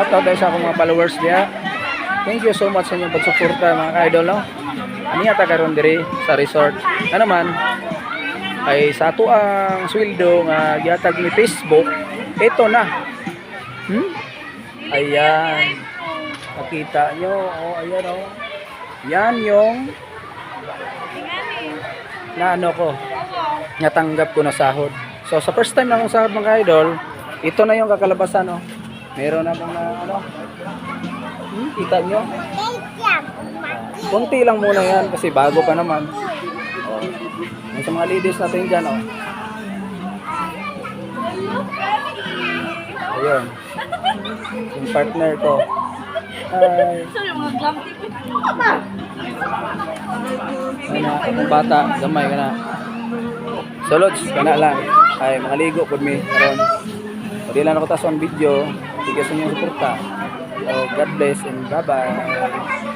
shoutout dahil sa akong mga followers diya. Thank you so much sa inyong pagsuporta mga ka-idol, no? Ani ata karon diri sa resort. Ano man ay sa ato ang sweldo nga gihatag ni Facebook, ito na. Ayan. Nakita nyo, oh, ayan oh. Yan yung na ano ko, natanggap ko na sahod. So sa first time na akong sahod mga idol, ito na yung kakalabasan, oh. Meron na akong na ano. Kita nyo? Kunti lang muna yan kasi bago pa naman. Oh. Yung sa mga ladies natin dyan, oh. Ayun. Yung partner ko. Ay. Ano, akong bata, gamay ka na. So, Lods, kana lang. Ay, makaligo po mi. Karon. Pwede lang ako tas on video. Tigas niyo yung suporta. So, God bless and bye-bye.